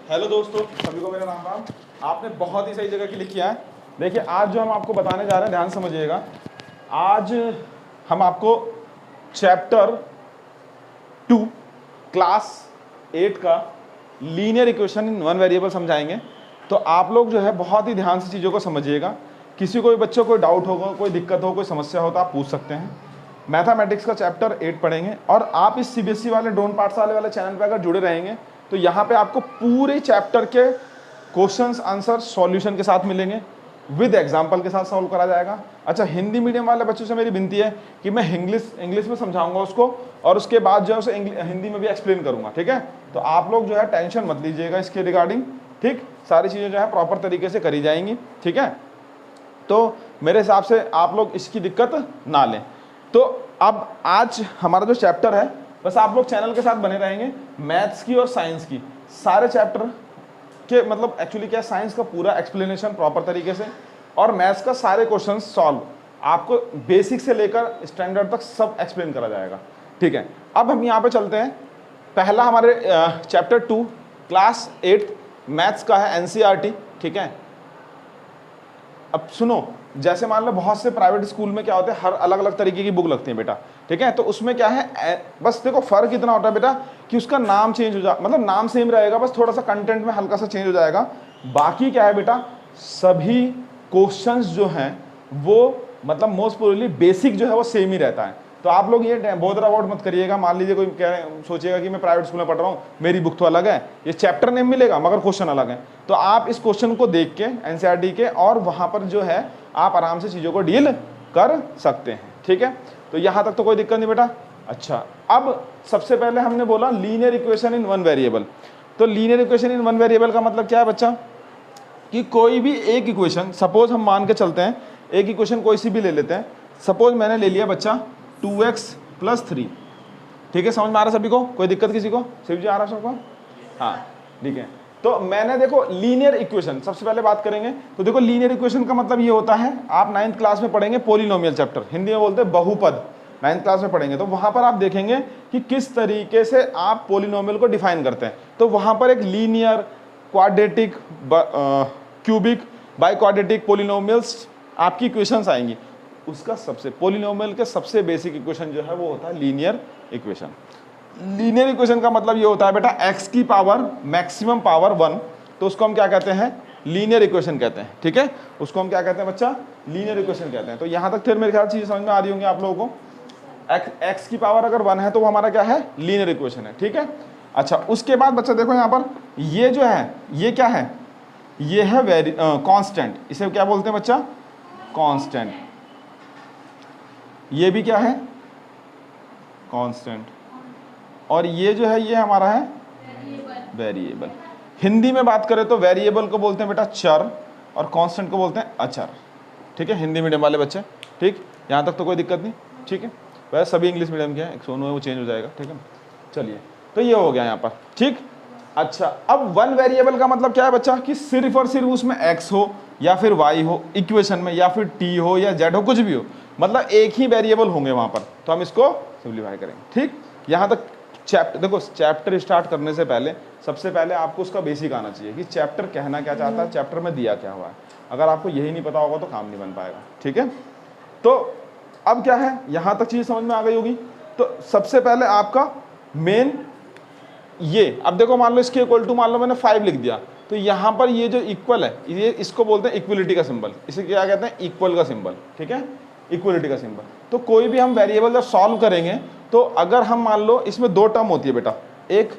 Hello दोस्तों, सभी को मेरा राम राम। आपने बहुत ही सही जगह क्लिक किया है। देखिए, आज जो हम आपको बताने जा रहे हैं, ध्यान समझिएगा। आज हम आपको चैप्टर 2 क्लास 8 का linear equation in one variable समझाएंगे। तो आप लोग जो है बहुत ही ध्यान से चीज़ों को समझिएगा। किसी को भी बच्चों को डाउट होगा, कोई दिक्कत हो, कोई समस्या हो तो आप पूछ सकते हैं। मैथमेटिक्स का चैप्टर 8 पढ़ेंगे और आप इस सीबीएसई वाले ड्रोन पाठशाला वाले चैनल पर अगर जुड़े रहेंगे तो यहाँ पे आपको पूरे चैप्टर के क्वेश्चंस आंसर सॉल्यूशन के साथ मिलेंगे, विद एग्जाम्पल के साथ सॉल्व करा जाएगा। अच्छा, हिंदी मीडियम वाले बच्चों से मेरी विनती है कि मैं इंग्लिश में समझाऊंगा उसको और उसके बाद जो है उसे हिंदी में भी एक्सप्लेन करूंगा, ठीक है। तो आप लोग जो है टेंशन मत लीजिएगा इसके रिगार्डिंग, ठीक। सारी चीज़ें जो है प्रॉपर तरीके से करी जाएंगी, ठीक है। तो मेरे हिसाब से आप लोग इसकी दिक्कत ना लें। तो अब आज हमारा जो चैप्टर है, बस आप लोग चैनल के साथ बने रहेंगे। मैथ्स की और साइंस की सारे चैप्टर के मतलब एक्चुअली क्या, साइंस का पूरा एक्सप्लेनेशन प्रॉपर तरीके से और मैथ्स का सारे क्वेश्चन सॉल्व आपको बेसिक से लेकर स्टैंडर्ड तक सब एक्सप्लेन करा जाएगा, ठीक है। अब हम यहाँ पे चलते हैं। पहला हमारे चैप्टर 2 क्लास 8 मैथ्स का है, एनसीईआरटी, ठीक है। अब सुनो, जैसे मान लो बहुत से प्राइवेट स्कूल में क्या होता है, हर अलग अलग तरीके की बुक लगती है बेटा, ठीक है। तो उसमें क्या है, बस देखो फर्क इतना होता है बेटा कि उसका नाम चेंज हो मतलब नाम सेम रहेगा, बस थोड़ा सा कंटेंट में हल्का सा चेंज हो जाएगा। बाकी क्या है बेटा, सभी क्वेश्चंस जो हैं वो मतलब मोस्ट प्रोबेबली बेसिक जो है वो सेम ही रहता है। तो आप लोग ये बोधर अबाउट मत करिएगा। मान लीजिए कोई सोचेगा कि मैं प्राइवेट स्कूल में पढ़ रहा हूँ, मेरी बुक तो अलग है, ये चैप्टर नेम मिलेगा मगर क्वेश्चन अलग है। तो आप इस क्वेश्चन को देख के एनसीईआरटी के और वहाँ पर जो है आप आराम से चीज़ों को डील कर सकते हैं, ठीक है। तो यहाँ तक तो कोई दिक्कत नहीं बेटा। अच्छा, अब सबसे पहले हमने बोला linear equation in one variable. तो linear equation in one variable का मतलब क्या है बच्चा, कि कोई भी एक इक्वेशन, सपोज हम मान के चलते हैं एक इक्वेशन कोई सी भी ले लेते हैं। सपोज मैंने ले लिया बच्चा 2x + 3, ठीक है। समझ में आ रहा है सभी को, कोई दिक्कत किसी को? शिव जी आ रहा है सबको? हाँ, ठीक है। तो मैंने देखो लीनियर इक्वेशन सबसे पहले बात करेंगे। तो देखो लीनियर इक्वेशन का मतलब ये होता है, आप 9th क्लास में पढ़ेंगे पॉलिनोमियल चैप्टर, हिंदी में बोलते हैं बहुपद, 9th क्लास में पढ़ेंगे। तो वहां पर आप देखेंगे कि किस तरीके से आप पॉलिनोमियल को डिफाइन करते हैं। तो वहां पर एक linear, quadratic, cubic, by quadratic polynomials आपकी इक्वेशंस आएंगी। उसका सबसे पॉलिनोमियल के सबसे बेसिक इक्वेशन जो है वो होता है लीनियर इक्वेशन। लीनियर इक्वेशन का मतलब ये होता है बेटा x की पावर मैक्सिमम पावर 1, तो उसको हम क्या कहते हैं, लीनियर इक्वेशन कहते हैं, ठीक है। उसको हम क्या कहते हैं बच्चा, लीनियर इक्वेशन कहते हैं। तो यहाँ तक फिर मेरे ख्याल चीज़ समझ में आ रही होंगी आप लोगों को। x की पावर अगर 1 है तो वो हमारा क्या है, लीनियर इक्वेशन है, ठीक है। अच्छा, उसके बाद बच्चा देखो यहाँ पर ये जो है ये क्या है, ये है कांस्टेंट। इसे क्या बोलते हैं बच्चा, कांस्टेंट। ये भी क्या है, कांस्टेंट। और ये जो है ये हमारा है वेरिएबल। हिंदी में बात करें तो वेरिएबल को बोलते हैं बेटा चर और कांस्टेंट को बोलते हैं अचर, ठीक है। हिंदी मीडियम वाले बच्चे, ठीक, यहाँ तक तो कोई दिक्कत नहीं, ठीक है। वैसे सभी इंग्लिश मीडियम के हैं, एक सोनू है वो चेंज हो जाएगा, ठीक है। चलिए, तो ये हो गया यहाँ पर, ठीक। अच्छा, अब वन वेरिएबल का मतलब क्या है बच्चा, कि सिर्फ और सिर्फ उसमें x हो या फिर y हो इक्वेशन में, या फिर t हो या z हो, कुछ भी हो, मतलब एक ही वेरिएबल होंगे वहां पर। तो हम इसको सिंप्लीफाई करेंगे, ठीक। यहां तक चैप्टर, देखो चैप्टर स्टार्ट करने से पहले सबसे पहले आपको उसका बेसिक आना चाहिए कि चैप्टर कहना क्या चाहता है, चैप्टर में दिया क्या हुआ है। अगर आपको यही नहीं पता होगा तो काम नहीं बन पाएगा, ठीक है। तो अब क्या है, यहां तक चीज समझ में आ गई होगी। तो सबसे पहले आपका मेन ये, अब देखो मान लो इसके इक्वल टू मान लो मैंने 5 लिख दिया, तो यहाँ पर ये जो इक्वल है, ये इसको बोलते हैं इक्वलिटी का सिंबल। इसे क्या कहते हैं, इक्वल का सिंबल, ठीक है, इक्वलिटी का सिंबल। तो कोई भी हम वेरिएबल जब सॉल्व करेंगे तो अगर हम मान लो इसमें 2 टर्म होती है बेटा, एक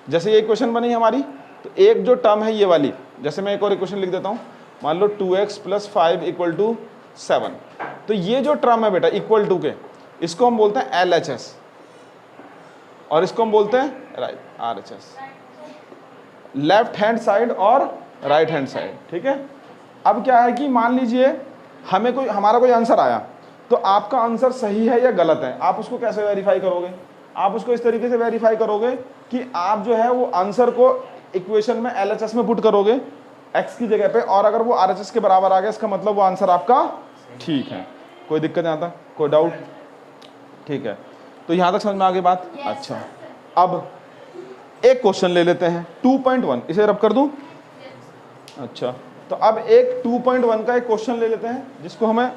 जैसे ये इक्वेशन बनी हमारी, तो एक जो टर्म है ये वाली, जैसे मैं एक और इक्वेशन लिख देता हूँ, मान लो 2x + 5 = 7। तो ये जो टर्म है बेटा इक्वल टू के, इसको हम बोलते हैं LHS और इसको हम बोलते हैं RHS, लेफ्ट हैंड साइड और राइट हैंड साइड, ठीक है। अब क्या है कि मान लीजिए हमारा कोई आंसर आया, तो आपका आंसर सही है या गलत है, आप उसको कैसे वेरीफाई करोगे, आप उसको इस तरीके से वेरीफाई करोगे कि आप जो है वो आंसर को इक्वेशन में LHS में पुट करोगे x की जगह पे, और अगर वो RHS के बराबर आ गया इसका मतलब वो आंसर आपका ठीक है। कोई दिक्कत नहीं आता, कोई डाउट, ठीक है। तो यहाँ तक समझ में आ गई बात। अच्छा, अब एक क्वेश्चन ले लेते हैं 2.1, इसे रब कर दूं? अच्छा, तो अब एक 2.1 का एक क्वेश्चन ले लेते हैं जिसको हमें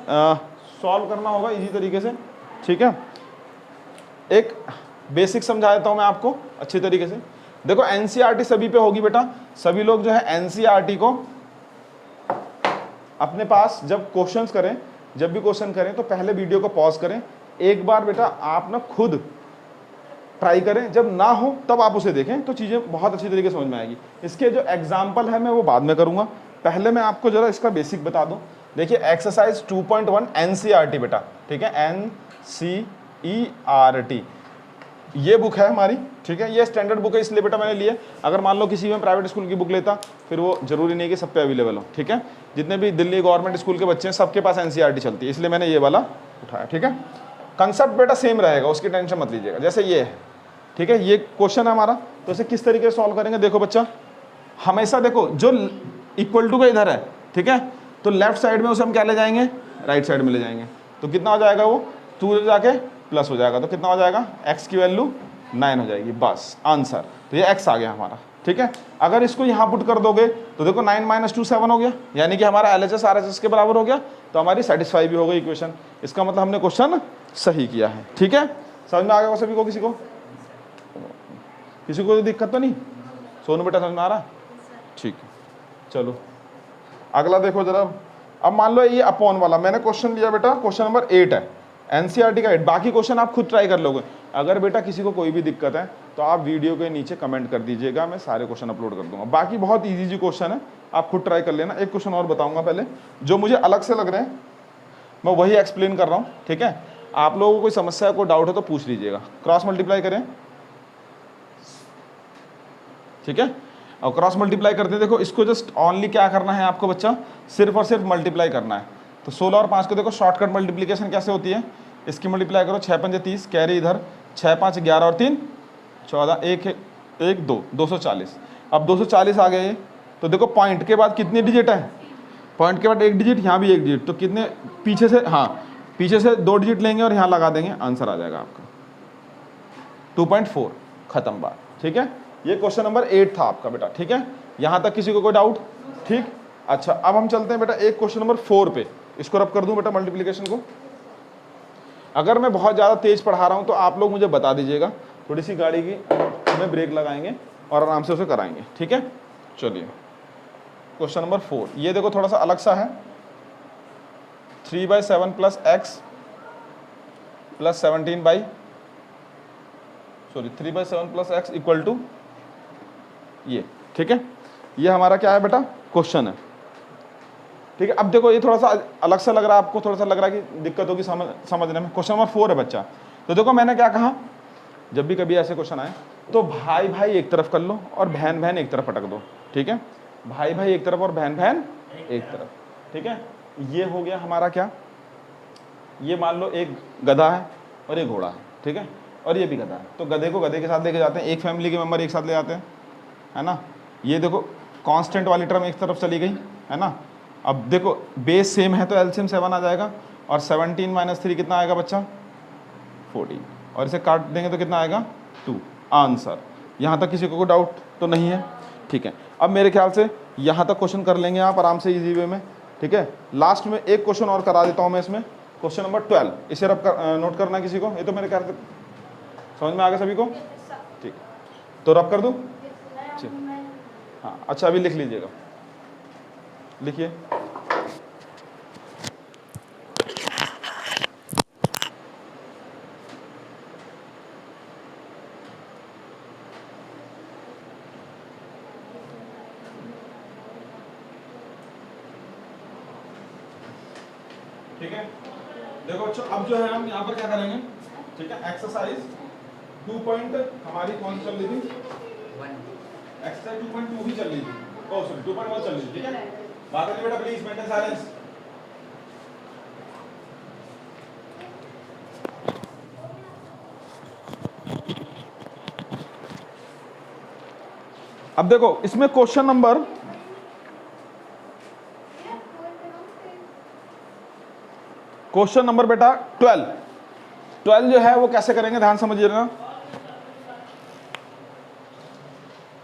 सॉल्व करना होगा इजी तरीके से, ठीक है। एक बेसिक समझा देता हूं मैं आपको अच्छी तरीके से। देखो एनसीईआरटी सभी पे होगी बेटा, सभी लोग जो है एनसीईआरटी को अपने पास जब क्वेश्चंस करें, जब भी क्वेश्चन करें तो पहले वीडियो को पॉज करें, एक बार बेटा आप ना खुद ट्राई करें, जब ना हो तब आप उसे देखें तो चीज़ें बहुत अच्छी तरीके से समझ में आएगी। इसके जो एग्जाम्पल है मैं वो बाद में करूँगा, पहले मैं आपको जरा इसका बेसिक बता दूँ। देखिए एक्सरसाइज 2.1 एनसीईआरटी बेटा, ठीक है, एनसीईआरटी ये बुक है हमारी, ठीक है, ये स्टैंडर्ड बुक है इसलिए बेटा मैंने लिए। अगर मान लो किसी में प्राइवेट स्कूल की बुक लेता फिर वो जरूरी नहीं कि सब पे अवेलेबल हो, ठीक है। जितने भी दिल्ली गवर्नमेंट स्कूल के बच्चे हैं सबके पास एनसीईआरटी चलती है, इसलिए मैंने ये वाला उठाया, ठीक है। कंसेप्ट बेटा सेम रहेगा, उसकी टेंशन मत लीजिएगा। जैसे ये है, ठीक है, ये क्वेश्चन है हमारा, तो इसे किस तरीके से सॉल्व करेंगे। देखो बच्चा, हमेशा देखो जो इक्वल टू का इधर है, ठीक है, तो लेफ्ट साइड में उसे हम क्या ले जाएंगे, राइट साइड में ले जाएंगे, तो कितना हो जाएगा वो 2 जाके प्लस हो जाएगा, तो कितना हो जाएगा, x की वैल्यू 9 हो जाएगी, बस आंसर। तो ये x आ गया हमारा, ठीक है। अगर इसको यहाँ पुट कर दोगे तो देखो 9 - 2 7 हो गया, यानी कि हमारा LHS RHS के बराबर हो गया, तो हमारी सेटिस्फाई भी हो गई इक्वेशन। इसका मतलब हमने क्वेश्चन सही किया है, ठीक है। समझ में आ गया सभी को? किसी को कोई दिक्कत तो नहीं? सोनू बेटा समझ में आ रहा? ठीक है, चलो अगला देखो जरा। अब मान लो ये अपॉन वाला मैंने क्वेश्चन लिया बेटा, क्वेश्चन नंबर 8 है एनसीईआरटी का 8। बाकी क्वेश्चन आप खुद ट्राई कर लोगे। अगर बेटा किसी को कोई भी दिक्कत है तो आप वीडियो के नीचे कमेंट कर दीजिएगा, मैं सारे क्वेश्चन अपलोड कर दूंगा। बाकी बहुत इजी क्वेश्चन है, आप खुद ट्राई कर लेना। एक क्वेश्चन और बताऊंगा पहले, जो मुझे अलग से लग रहे हैं मैं वही एक्सप्लेन कर रहा हूँ, ठीक है। आप लोगों को कोई समस्या कोई डाउट हो तो पूछ लीजिएगा। क्रॉस मल्टीप्लाई करें, ठीक है, और क्रॉस मल्टीप्लाई करते हैं। देखो इसको जस्ट ओनली क्या करना है आपको बच्चा, सिर्फ और सिर्फ मल्टीप्लाई करना है। तो 16 और 5 को देखो शॉर्टकट मल्टीप्लिकेशन कैसे होती है, इसकी मल्टीप्लाई करो, 6 × 5 = 30, कैरी इधर, 6 × 5 = 11 और 3 = 14, 1 2 240। अब 240 आ गए, तो देखो पॉइंट के बाद कितनी डिजिट है, पॉइंट के बाद 1 डिजिट, यहाँ भी 1 डिजिट, तो कितने पीछे से, हाँ पीछे से 2 डिजिट लेंगे और यहाँ लगा देंगे, आंसर आ जाएगा आपका 2.4, खत्म बात, ठीक है। ये क्वेश्चन नंबर 8 था आपका बेटा, ठीक है। यहाँ तक किसी को कोई डाउट? ठीक, अच्छा अब हम चलते हैं बेटा एक क्वेश्चन नंबर 4 पे। इसको रब कर दूं बेटा मल्टीप्लिकेशन को। अगर मैं बहुत ज़्यादा तेज पढ़ा रहा हूँ तो आप लोग मुझे बता दीजिएगा, थोड़ी सी गाड़ी की हमें ब्रेक लगाएंगे और आराम से उसे कराएंगे, ठीक है। चलिए क्वेश्चन नंबर 4, ये देखो थोड़ा सा अलग सा है। 3/7 + x + 3/7 + x = ये, ठीक है। ये हमारा क्या है बेटा, क्वेश्चन है, ठीक है। अब देखो ये थोड़ा सा अलग सा लग रहा है आपको, थोड़ा सा लग रहा है कि दिक्कत होगी समझने में। क्वेश्चन नंबर 4 है बच्चा। तो देखो मैंने क्या कहा, जब भी कभी ऐसे क्वेश्चन आए तो भाई भाई एक तरफ कर लो और बहन बहन एक तरफ अटक दो, ठीक है। भाई भाई एक तरफ और बहन बहन एक तरफ, ठीक है। ये हो गया हमारा क्या, ये मान लो एक गधा है और एक घोड़ा है, ठीक है, और ये भी गधा है। तो गधे को गधे के साथ लेके जाते हैं, एक फैमिली के मेंबर एक साथ ले जाते हैं, है ना। ये देखो कांस्टेंट वाली टर्म एक तरफ चली गई, है ना। अब देखो बेस सेम है तो एलसीएम 7 आ जाएगा, और 17 - 3 कितना आएगा बच्चा, 14, और इसे काट देंगे तो कितना आएगा, 2, आंसर। यहाँ तक किसी को कोई डाउट तो नहीं है, ठीक है। अब मेरे ख्याल से यहाँ तक क्वेश्चन कर लेंगे आप आराम से इजी वे में, ठीक है। लास्ट में एक क्वेश्चन और करा देता हूँ मैं इसमें, क्वेश्चन नंबर 12, इसे रब नोट करना किसी को, ये तो मेरे ख्याल से समझ में आ गया सभी को, ठीक है। तो रब कर दूँ, हाँ अच्छा अभी लिख लीजिएगा, लिखिए। ठीक है, देखो बच्चों अब जो है हम यहाँ पर क्या करेंगे, ठीक है। एक्सरसाइज 2 पॉइंट हमारी कौन चल रही थी, एक्सरसाइज 2.2 भी चल रही थी, ओ सॉरी 2.1 चल रही थी, ठीक है। बात करिए बेटा प्लीज, मेंटेन साइलेंस। अब देखो इसमें क्वेश्चन नंबर बेटा 12 जो है वो कैसे करेंगे, ध्यान समझिए ना।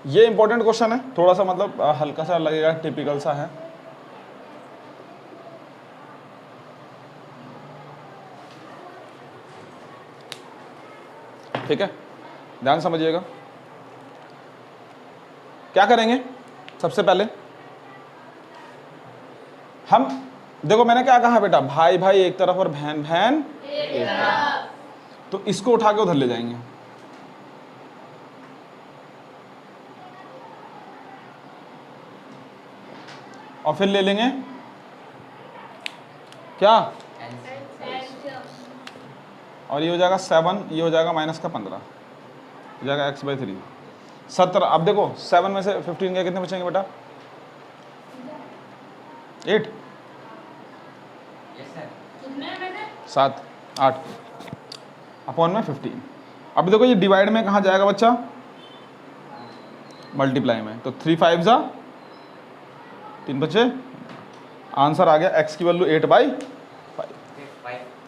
ये इंपॉर्टेंट क्वेश्चन है, थोड़ा सा मतलब हल्का सा लगेगा, टिपिकल सा है। ठीक है, ध्यान समझिएगा। क्या करेंगे सबसे पहले हम, देखो मैंने क्या कहा बेटा, भाई भाई एक तरफ और बहन बहन एक तरफ, तो इसको उठा के उधर ले जाएंगे। और फिर ले लेंगे क्या, और ये हो जाएगा 7, ये हो जाएगा माइनस का 15, हो जाएगा x/3 17। अब देखो 7 में से 15 गए, कितने बचेंगे बेटा, 8 7 8 अपॉन में 15। अब देखो ये डिवाइड में कहाँ जाएगा बच्चा, मल्टीप्लाई में, तो 3 5 जा 3 बचे, आंसर आ गया x की वैल्यू 8/5।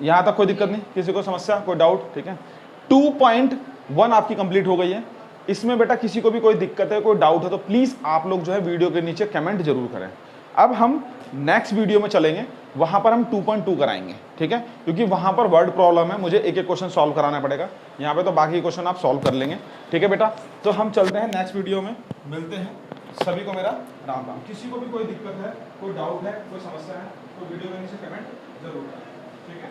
यहाँ तक कोई दिक्कत नहीं, किसी को समस्या, कोई डाउट? ठीक है, 2.1 आपकी कंप्लीट हो गई है। इसमें बेटा किसी को भी कोई दिक्कत है, कोई डाउट है, तो प्लीज़ आप लोग जो है वीडियो के नीचे कमेंट जरूर करें। अब हम नेक्स्ट वीडियो में चलेंगे, वहाँ पर हम 2.2 कराएंगे। ठीक है, क्योंकि वहाँ पर वर्ड प्रॉब्लम है, मुझे एक एक क्वेश्चन सॉल्व कराना पड़ेगा। यहाँ पे तो बाकी क्वेश्चन आप सॉल्व कर लेंगे। ठीक है बेटा, तो हम चलते हैं नेक्स्ट वीडियो में, मिलते हैं। सभी को मेरा राम राम। किसी को भी कोई दिक्कत है, कोई डाउट है, कोई समस्या है, तो वीडियो के नीचे कमेंट जरूर करें। ठीक है।